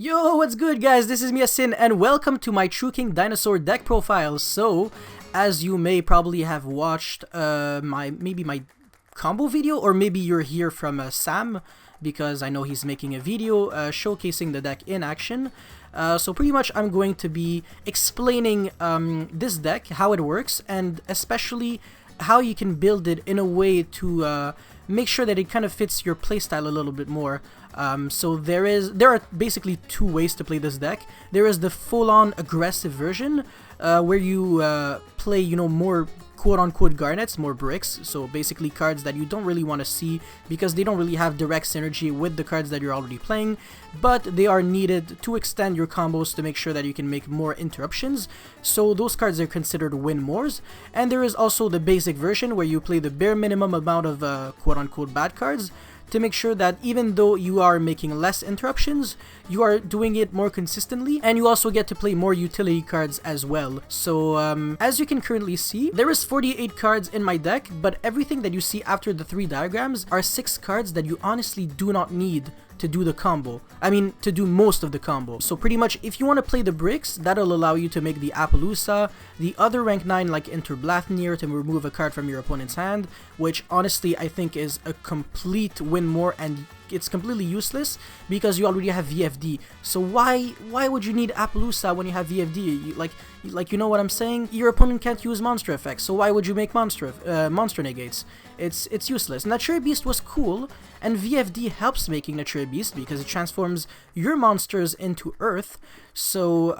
Yo, what's good guys? This is Miasin and welcome to my True King Dinosaur deck profile. So, as you may probably have watched maybe my combo video, or maybe you're here from Sam, because I know he's making a video showcasing the deck in action. So pretty much I'm going to be explaining this deck, how it works, and especially how you can build it in a way to make sure that it kind of fits your playstyle a little bit more. So there are basically two ways to play this deck. There is the full-on aggressive version, where you play, more quote-unquote garnets, more bricks, so basically cards that you don't really want to see because they don't really have direct synergy with the cards that you're already playing, but they are needed to extend your combos to make sure that you can make more interruptions, so those cards are considered win mores. And there is also the basic version where you play the bare minimum amount of quote-unquote bad cards to make sure that even though you are making less interruptions, you are doing it more consistently, and you also get to play more utility cards as well. So as you can currently see, there is 48 cards in my deck, but everything that you see after the 3 diagrams are 6 cards that you honestly do not need to do the combo. I mean, to do most of the combo. So pretty much, if you want to play the bricks, that'll allow you to make the Appaloosa, the other rank 9 like Interblathnir to remove a card from your opponent's hand, which honestly I think is a complete win more, and it's completely useless because you already have VFD. So why would you need Appaloosa when you have VFD? You know what I'm saying? Your opponent can't use monster effects, so why would you make monster negates? It's useless. Natural Beast was cool, and VFD helps making Natural Beast because it transforms your monsters into Earth. So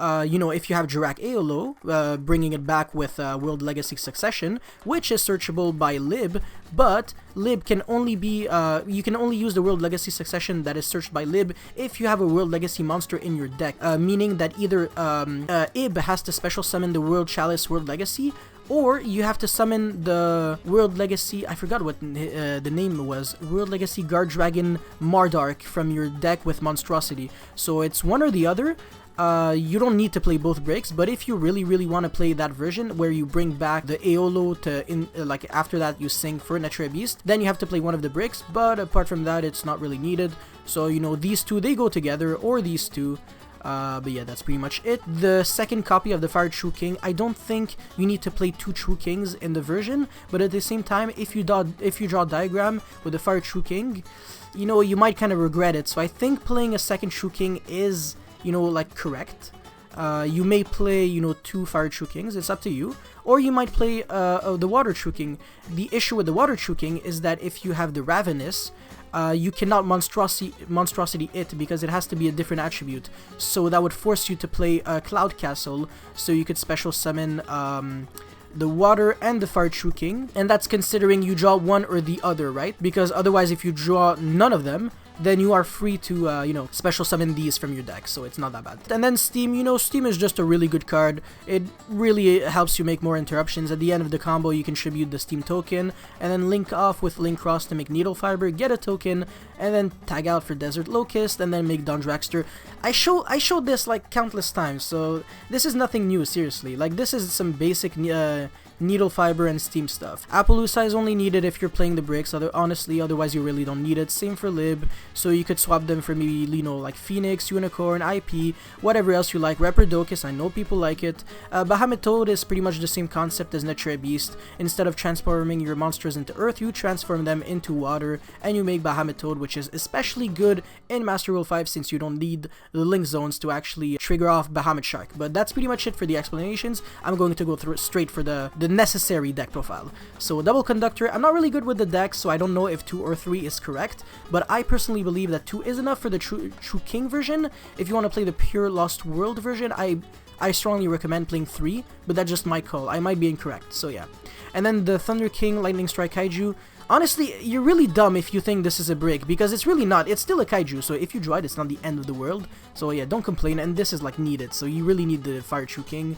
if you have Jurak Aolo, bringing it back with World Legacy Succession, which is searchable by Lib, but Lib can only be you can only use the World Legacy Succession that is searched by Lib if you have a World Legacy monster in your deck, meaning that either Ib has to special summon the World Chalice World Legacy, or you have to summon the World Legacy, I forgot what the name was, World Legacy Guard Dragon Mardark from your deck with Monstrosity. So it's one or the other. You don't need to play both breaks, but if you really want to play that version where you bring back the Aolo to after that you sing for Natural Beast, then you have to play one of the bricks. But apart from that, it's not really needed. So these two, they go together, or these two. But yeah, that's pretty much it. The second copy of the Fire True King, I don't think you need to play 2 True Kings in the version, but at the same time, if you draw a diagram with the Fire True King, you might kind of regret it. So I think playing a second True King is correct. You may play 2 Fire True Kings, it's up to you, or you might play the Water True King. The issue with the Water True King is that if you have the Ravenous, you cannot monstrosity it because it has to be a different attribute, so that would force you to play Cloud Castle, so you could special summon the Water and the Fire True King, and that's considering you draw one or the other, right? Because otherwise, if you draw none of them, then you are free to, special summon these from your deck, so it's not that bad. And then Steam, Steam is just a really good card. It really helps you make more interruptions. At the end of the combo, you contribute the Steam token, and then link off with Link Cross to make Needle Fiber, get a token, and then tag out for Desert Locust, and then make Dondraxter. I showed this countless times, so this is nothing new, seriously. This is some basic Needle Fiber and Steam stuff. Appaloosa is only needed if you're playing the bricks, honestly, otherwise you really don't need it. Same for Lib, so you could swap them for maybe, Phoenix, Unicorn, IP, whatever else you like. Reprodocus, I know people like it. Bahamut Toad is pretty much the same concept as Natural Beast. Instead of transforming your monsters into Earth, you transform them into water, and you make Bahamut Toad, which is especially good in Master Rule 5 since you don't need the link zones to actually trigger off Bahamut Shark. But that's pretty much it for the explanations. I'm going to go straight for the necessary deck profile. So Double Conductor, I'm not really good with the deck, so I don't know if 2 or 3 is correct, but I personally believe that 2 is enough for the True King version. If you want to play the pure Lost World version, I strongly recommend playing 3, but that's just my call. I might be incorrect, so yeah. And then the Thunder King Lightning Strike Kaiju. Honestly, you're really dumb if you think this is a brick, because it's really not. It's still a kaiju, so if you draw it, it's not the end of the world. So yeah, don't complain, and this is needed, so you really need the Fire True King.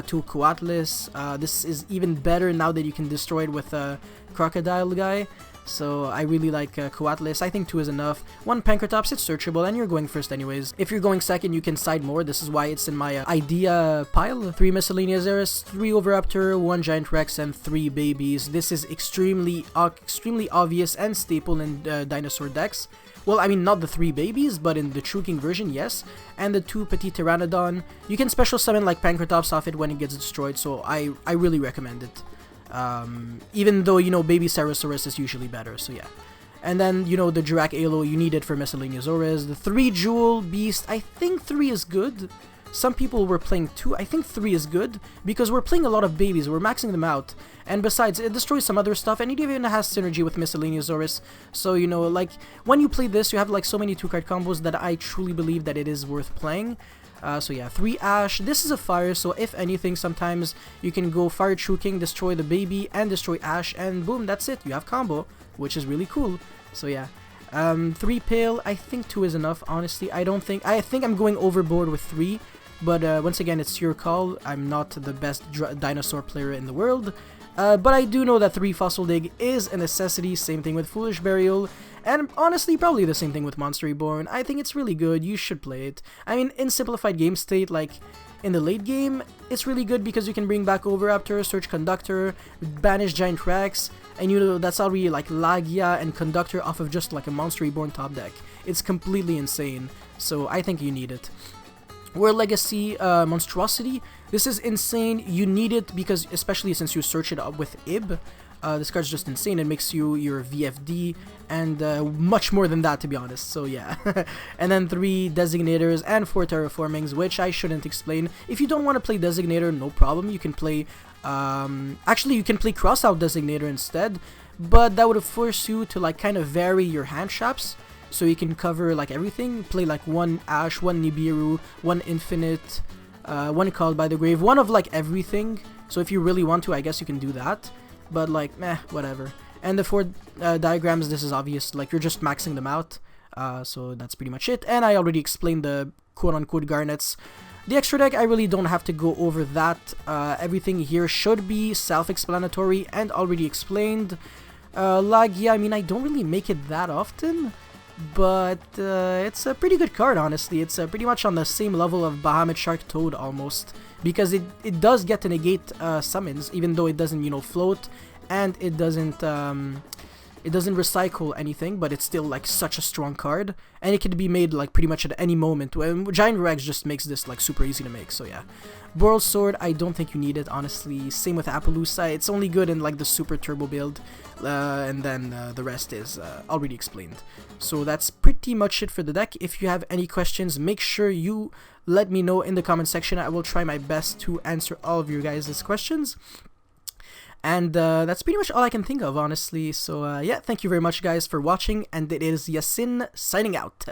To Coatlas, this is even better now that you can destroy it with a Crocodile guy. So I really like Coatlis. I think 2 is enough. 1 Pankratops, it's searchable, and you're going first anyways. If you're going second, you can side more. This is why it's in my idea pile. 3 Miscellaneous Eris, 3 Overraptor, 1 Giant Rex, and 3 babies. This is extremely obvious and staple in Dinosaur decks. Well, I mean, not the 3 babies, but in the True King version, yes. And the 2 Petit Pteranodon. You can special summon like Pankratops off it when it gets destroyed, so I really recommend it. Even though, you know, Baby Cerosaurus is usually better, so yeah. And then, you know, the Jirac Alo, you need it for Miscellaneous Auras. The 3 Jewel Beast, I think 3 is good. Some people were playing 2. I think 3 is good, because we're playing a lot of babies, we're maxing them out. And besides, it destroys some other stuff, and it even has synergy with Miscellaneous Auras. So, you know, like, when you play this, you have, like, so many 2-card combos that I truly believe that it is worth playing. So yeah, 3 Ash, this is a fire, so if anything, sometimes you can go Fire True King, destroy the baby, and destroy Ash, and boom, that's it, you have combo, which is really cool. So yeah, 3 Pale, I think 2 is enough, honestly. I think I'm going overboard with 3, but once again, it's your call. I'm not the best dinosaur player in the world, but I do know that 3 Fossil Dig is a necessity, same thing with Foolish Burial, and honestly, probably the same thing with Monster Reborn. I think it's really good, you should play it. I mean, in simplified game state, like, in the late game, it's really good because you can bring back Overraptor, Search Conductor, banish Giant Rex, and you know, that's already like Lagia and Conductor off of just like a Monster Reborn top deck. It's completely insane, so I think you need it. World Legacy Monstrosity, this is insane, you need it because, especially since you search it up with IB, this card's just insane. It makes you your VFD and much more than that, to be honest, so yeah. And then 3 Designators and 4 Terraformings, which I shouldn't explain. If you don't want to play Designator, no problem, you can play actually you can play Crossout Designator instead, but that would force you to like kind of vary your hand traps, so you can cover like everything. Play like 1 Ash, 1 Nibiru, 1 Infinite, 1 Called by the Grave, 1 of like everything. So if you really want to, I guess you can do that, but like, meh, whatever. And the 4 diagrams, this is obvious, like you're just maxing them out, so that's pretty much it. And I already explained the quote-unquote garnets. The extra deck, I really don't have to go over that. Everything here should be self-explanatory and already explained. Lagia, I mean, I don't really make it that often, but it's a pretty good card, honestly. It's pretty much on the same level of Bahamut Shark Toad almost, because it does get to negate summons, even though it doesn't, you know, float, and it doesn't recycle anything, but it's still like such a strong card, and it can be made like pretty much at any moment. Giant Rex just makes this like super easy to make, so yeah. Boral Sword, I don't think you need it, honestly. Same with Appaloosa, it's only good in like the super turbo build, and then the rest is already explained. So that's pretty much it for the deck. If you have any questions, make sure you let me know in the comment section. I will try my best to answer all of your guys' questions. And that's pretty much all I can think of, honestly. So yeah, thank you very much, guys, for watching. And it is Yasin signing out.